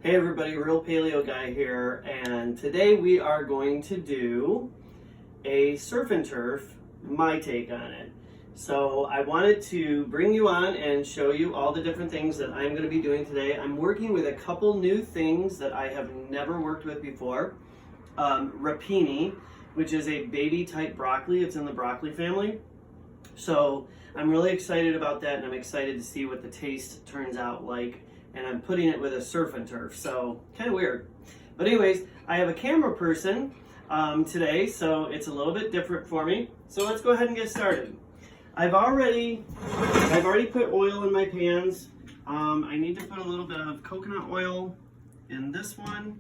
Hey everybody, Real Paleo Guy here, and today we are going to do a surf and turf, my take on it. So I wanted to bring you on and show you all the different things that I'm going to be doing today. I'm working with a couple new things that I have never worked with before. Rapini, which is a baby type broccoli. It's in the broccoli family. So I'm really excited about that, and I'm excited to see what the taste turns out like. And I'm putting it with a surf and turf, so kind of weird. But anyways, I have a camera person today, so it's a little bit different for me. So let's go ahead and get started. I've already put oil in my pans. I need to put a little bit of coconut oil in this one,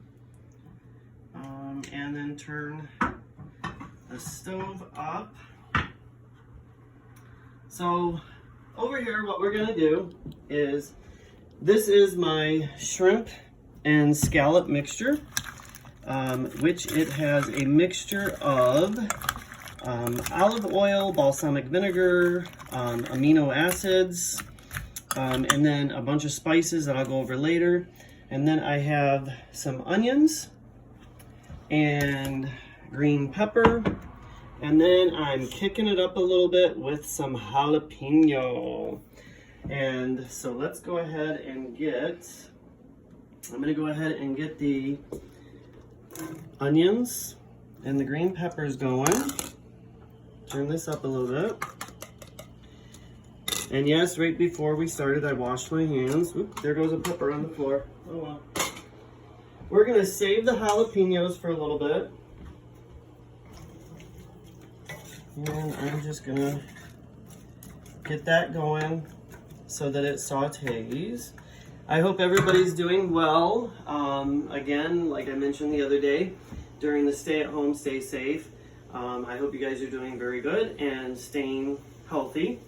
and then turn the stove up. So over here, what we're gonna do is, this is my shrimp and scallop mixture, which it has a mixture of olive oil, balsamic vinegar, amino acids, and then a bunch of spices that I'll go over later. And then I have some onions and green pepper. And then I'm kicking it up a little bit with some jalapeno. And so let's go ahead and I'm going to go ahead and get the onions and the green peppers going. Turn this up a little bit. And yes, right before we started, I washed my hands. Oop, there goes a pepper on the floor. Oh well. We're going to save the jalapenos for a little bit. And I'm just going to get that going so that it sautés. I hope everybody's doing well. Again, like I mentioned the other day, during the stay at home, stay safe. I hope you guys are doing very good and staying healthy.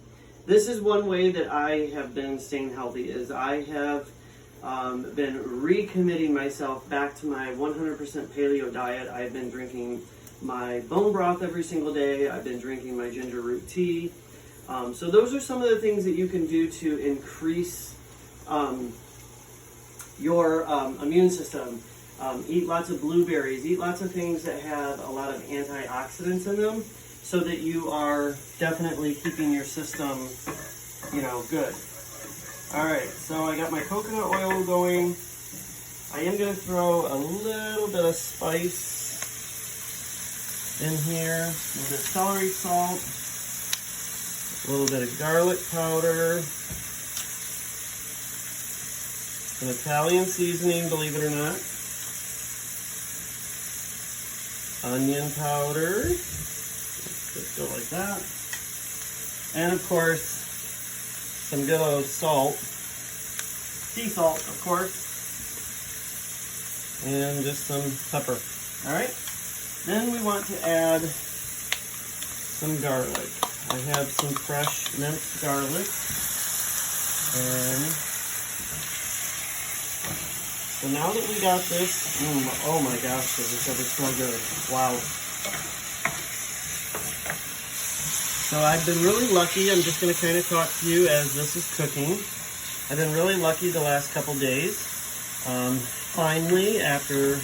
This is one way that I have been staying healthy, is I have been recommitting myself back to my 100% paleo diet. I've been drinking my bone broth every single day. I've been drinking my ginger root tea. So those are some of the things that you can do to increase your immune system. Eat lots of blueberries, eat lots of things that have a lot of antioxidants in them, so that you are definitely keeping your system, good. All right, so I got my coconut oil going. I am going to throw a little bit of spice in here, a little bit of celery salt, a little bit of garlic powder, some Italian seasoning, believe it or not, onion powder, just go like that, and of course, some good old salt, sea salt, of course, and just some pepper. All right, then we want to add some garlic. I have some fresh minced garlic, and so now that we got this, oh my gosh, this is so good, wow. So I've been really lucky. I'm just going to kind of talk to you as this is cooking. I've been really lucky the last couple days. Finally, after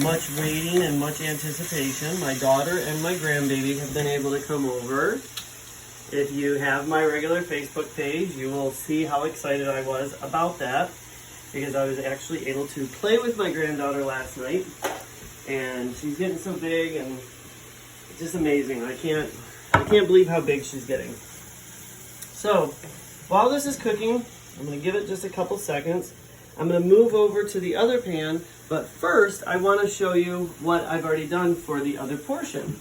much waiting and much anticipation, my daughter and my grandbaby have been able to come over. If you have my regular Facebook page, you will see how excited I was about that, because I was actually able to play with my granddaughter last night, and she's getting so big, and it's just amazing. I can't believe how big she's getting. So while this is cooking, I'm going to give it just a couple seconds. I'm going to move over to the other pan, but first I want to show you what I've already done for the other portion.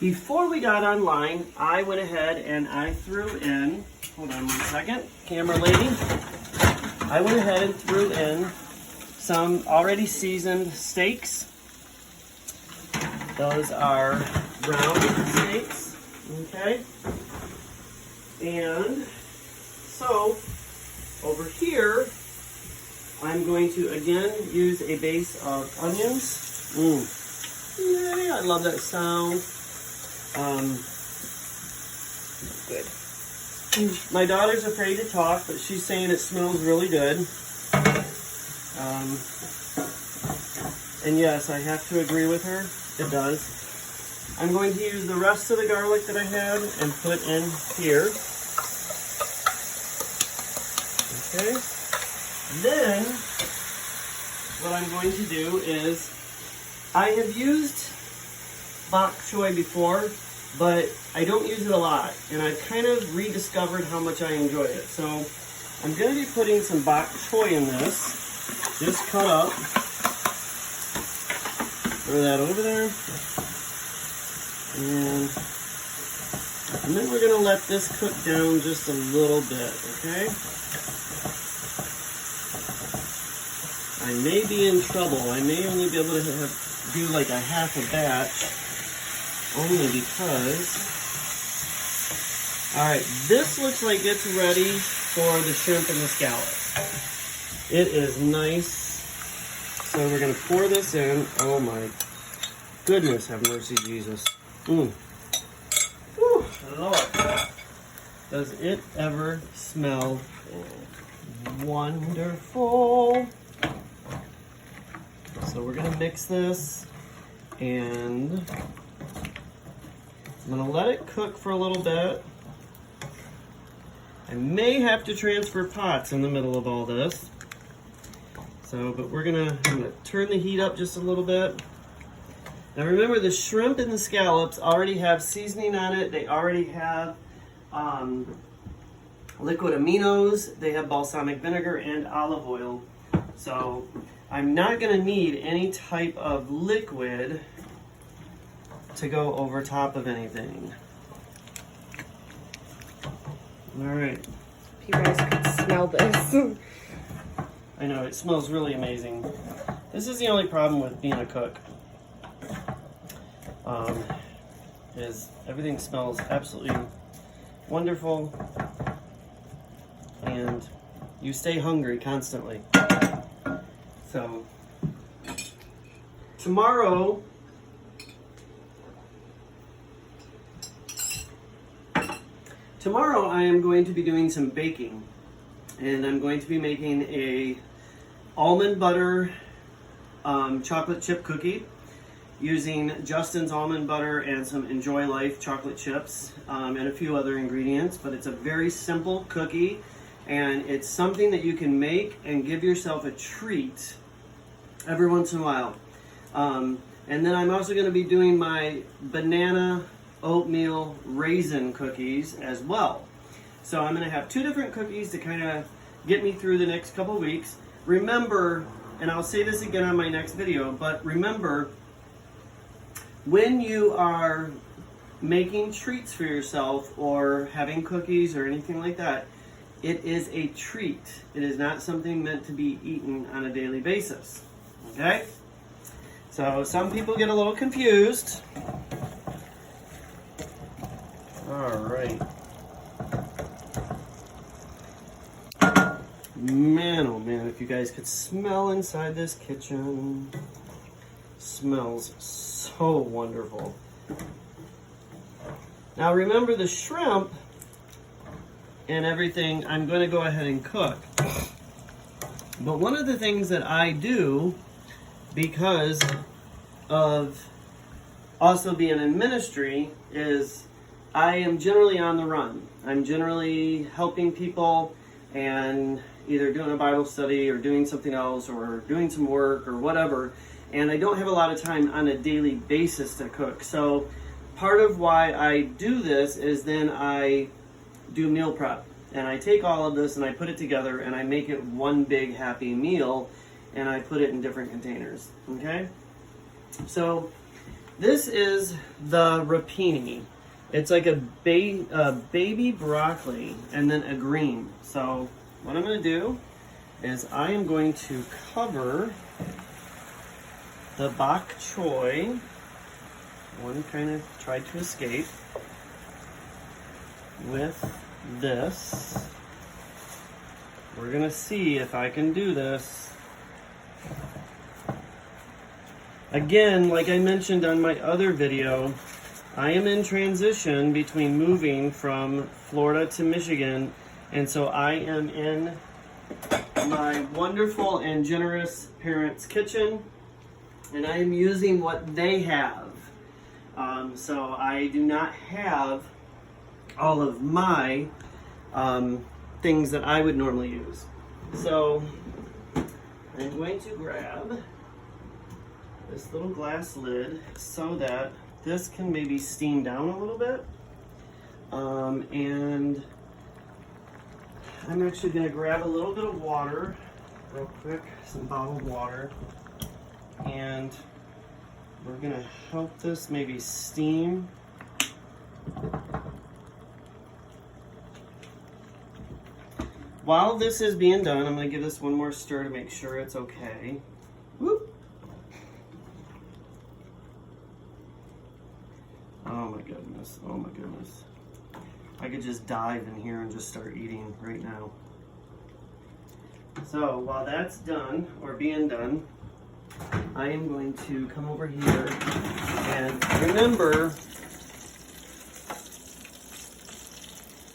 Before we got online, I went ahead and I threw in, hold on one second, camera lady. I went ahead and threw in some already seasoned steaks. Those are ground steaks, okay? And so over here, I'm going to again use a base of onions. Yay, I love that sound. Good. My daughter's afraid to talk, but she's saying it smells really good. And yes, I have to agree with her. It does. I'm going to use the rest of the garlic that I had and put in here. Okay. Then, what I'm going to do is, I have used bok choy before, but I don't use it a lot, and I've kind of rediscovered how much I enjoy it. So I'm going to be putting some bok choy in this, just cut up. Throw that over there, and then we're going to let this cook down just a little bit, okay? I may be in trouble. I may only be able to do like a half a batch, only because, all right, this looks like it's ready for the shrimp and the scallops. It is nice. So we're gonna pour this in. Oh my goodness, have mercy, Jesus. Whew, Lord. Does it ever smell wonderful? So we're gonna mix this, and I'm gonna let it cook for a little bit. I may have to transfer pots in the middle of all this. So, but I'm gonna turn the heat up just a little bit. Now remember, the shrimp and the scallops already have seasoning on it. They already have liquid aminos. They have balsamic vinegar and olive oil. So I'm not gonna need any type of liquid to go over top of anything. All right. If you guys could smell this. I know, it smells really amazing. This is the only problem with being a cook. Is everything smells absolutely wonderful, and you stay hungry constantly. So, tomorrow, I am going to be doing some baking, and I'm going to be making a almond butter chocolate chip cookie using Justin's almond butter and some Enjoy Life chocolate chips and a few other ingredients. But it's a very simple cookie, and it's something that you can make and give yourself a treat every once in a while. And then I'm also going to be doing my banana oatmeal raisin cookies as well. So I'm going to have two different cookies to kind of get me through the next couple weeks. Remember, and I'll say this again on my next video, but remember, when you are making treats for yourself or having cookies or anything like that, it is a treat. It is not something meant to be eaten on a daily basis. Okay? So some people get a little confused. All right. Man, oh man, if you guys could smell inside this kitchen. Smells so wonderful. Now remember, the shrimp and everything I'm going to go ahead and cook. But one of the things that I do, because of also being in ministry, is I am generally on the run. I'm generally helping people and either doing a Bible study or doing something else or doing some work or whatever. And I don't have a lot of time on a daily basis to cook. So part of why I do this is then I do meal prep. And I take all of this and I put it together and I make it one big happy meal, and I put it in different containers. Okay? So this is the rapini. It's like a baby broccoli and then a green. So what I'm going to do is I am going to cover the bok choy. One kind of tried to escape with this. We're going to see if I can do this. Again, like I mentioned on my other video, I am in transition between moving from Florida to Michigan, and so I am in my wonderful and generous parents' kitchen, and I am using what they have. So I do not have all of my things that I would normally use. So I'm going to grab this little glass lid so that this can maybe steam down a little bit. And I'm actually going to grab a little bit of water real quick, some bottled water, and we're going to help this maybe steam. While this is being done, I'm going to give this one more stir to make sure it's okay. Whoop. Oh my goodness, oh my goodness. I could just dive in here and just start eating right now. So while that's done, or being done, I am going to come over here and remember,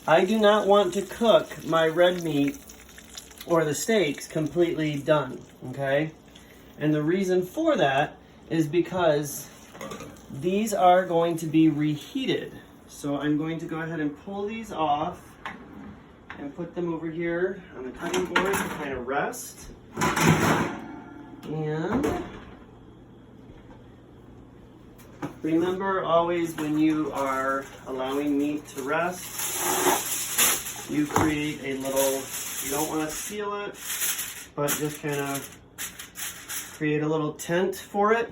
I do not want to cook my red meat or the steaks completely done, okay? And the reason for that is because these are going to be reheated. So I'm going to go ahead and pull these off and put them over here on the cutting board to kind of rest. And remember always, when you are allowing meat to rest, you create a little, you don't want to seal it, but just kind of create a little tent for it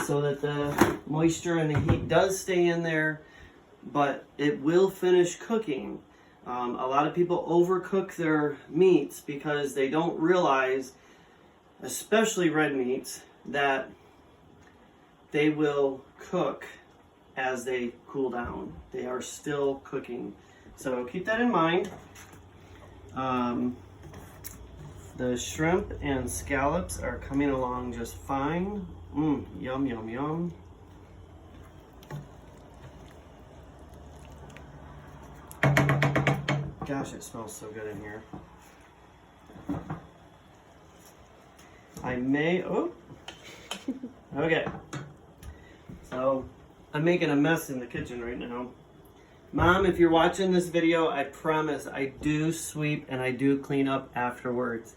so that the moisture and the heat does stay in there, but it will finish cooking. A lot of people overcook their meats because they don't realize, especially red meats, that they will cook as they cool down. They are still cooking. So keep that in mind. The shrimp and scallops are coming along just fine. Yum, yum, yum. Gosh, it smells so good in here. Okay. So, I'm making a mess in the kitchen right now. Mom, if you're watching this video, I promise I do sweep and I do clean up afterwards.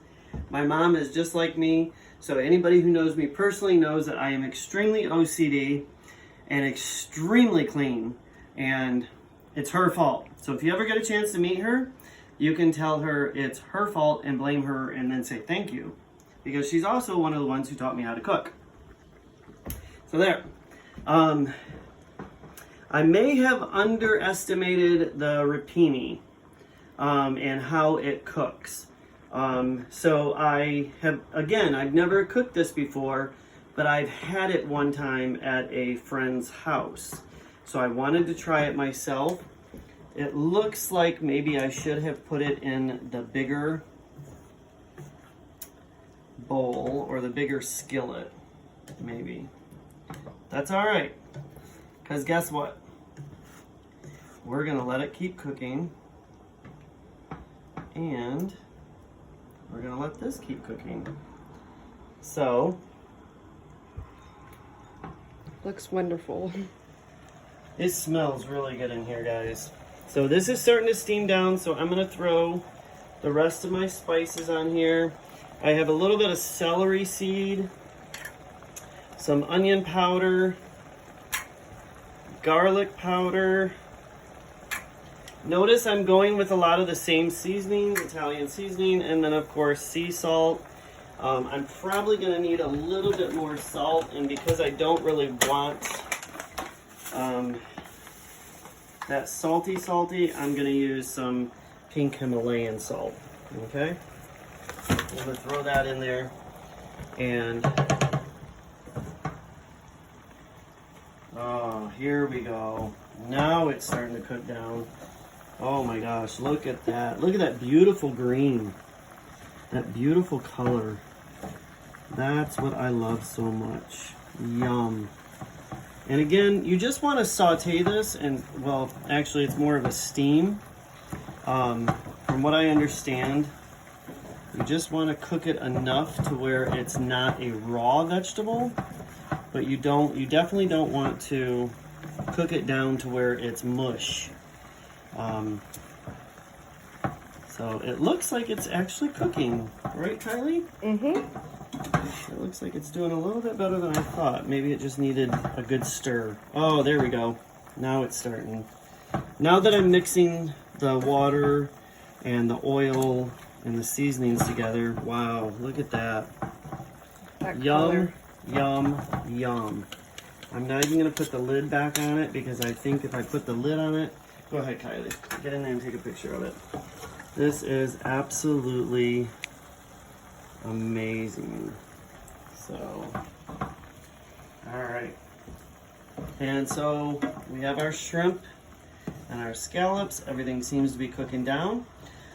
My mom is just like me, so anybody who knows me personally knows that I am extremely OCD and extremely clean, and it's her fault. So if you ever get a chance to meet her, you can tell her it's her fault and blame her and then say thank you, because she's also one of the ones who taught me how to cook. So there. I may have underestimated the rapini and how it cooks. So I have, again, I've never cooked this before, but I've had it one time at a friend's house. So I wanted to try it myself. It looks like maybe I should have put it in the bigger bowl or the bigger skillet, maybe. That's all right, because guess what? We're gonna let it keep cooking, and we're gonna let this keep cooking. So, looks wonderful. it smells really good in here, guys. So this is starting to steam down, so I'm gonna throw the rest of my spices on here. I have a little bit of celery seed, some onion powder, garlic powder. Notice I'm going with a lot of the same seasonings, Italian seasoning, and then of course sea salt. I'm probably going to need a little bit more salt, and because I don't really want that salty, I'm going to use some pink Himalayan salt. Okay? I'm going to throw that in there, and oh, here we go. Now it's starting to cook down. Oh my gosh, look at that. Look at that beautiful green. That beautiful color. That's what I love so much. Yum. And again, you just want to saute this, and well, actually it's more of a steam. From what I understand, You just want to cook it enough to where it's not a raw vegetable, but you definitely don't want to cook it down to where it's mush. So it looks like it's actually cooking, right, Kylie? Mm-hmm. It looks like it's doing a little bit better than I thought. Maybe it just needed a good stir. Oh, there we go. Now it's starting. Now that I'm mixing the water and the oil and the seasonings together, wow, look at that. That Yum, color. yum, yum. I'm not even gonna put the lid back on it because I think if I put the lid on it, go ahead, Kylie, get in there and take a picture of it. This is absolutely amazing. So, all right. And so we have our shrimp and our scallops. Everything seems to be cooking down.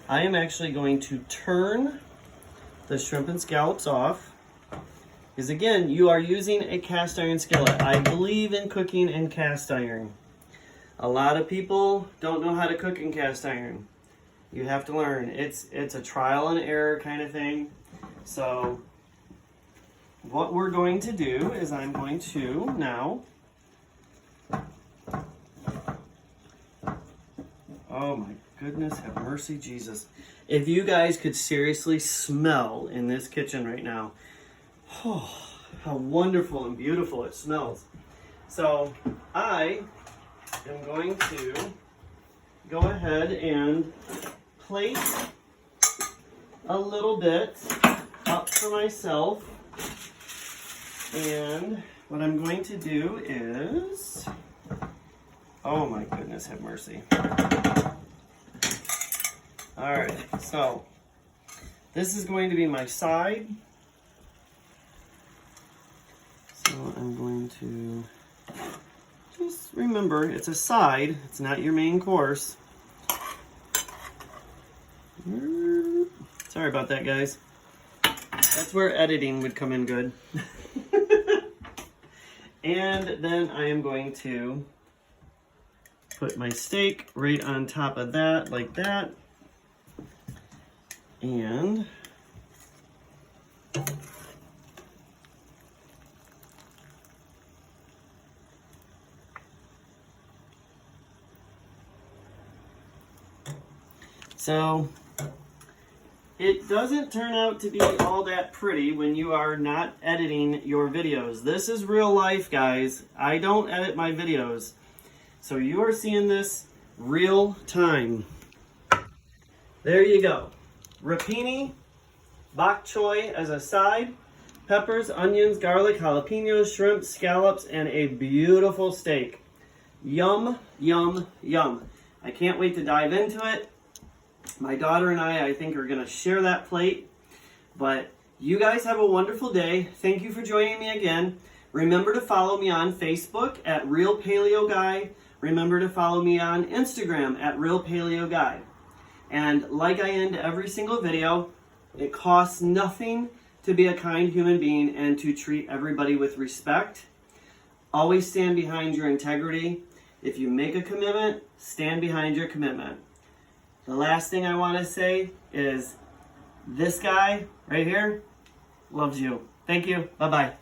I am actually going to turn the shrimp and scallops off. Because again, you are using a cast iron skillet. I believe in cooking in cast iron. A lot of people don't know how to cook in cast iron. You have to learn. It's a trial and error kind of thing. So what we're going to do is I'm going to now, oh my goodness, have mercy, Jesus. If you guys could seriously smell in this kitchen right now, oh, how wonderful and beautiful it smells. So I am going to go ahead and plate a little bit up for myself. And what I'm going to do is, oh my goodness, have mercy. All right, so this is going to be my side. So I'm going to just remember, it's a side, it's not your main course. Sorry about that, guys. That's where editing would come in good. And then I am going to put my steak right on top of that, like that. And so it doesn't turn out to be all that pretty when you are not editing your videos. This is real life, guys. I don't edit my videos. So you are seeing this real time. There you go. Rapini, bok choy as a side, peppers, onions, garlic, jalapenos, shrimp, scallops, and a beautiful steak. Yum, yum, yum. I can't wait to dive into it. My daughter and I think, are going to share that plate. But you guys have a wonderful day. Thank you for joining me again. Remember to follow me on Facebook at Real Paleo Guy. Remember to follow me on Instagram at Real Paleo Guy. And like I end every single video, it costs nothing to be a kind human being and to treat everybody with respect. Always stand behind your integrity. If you make a commitment, stand behind your commitment. The last thing I want to say is this guy right here loves you. Thank you. Bye-bye.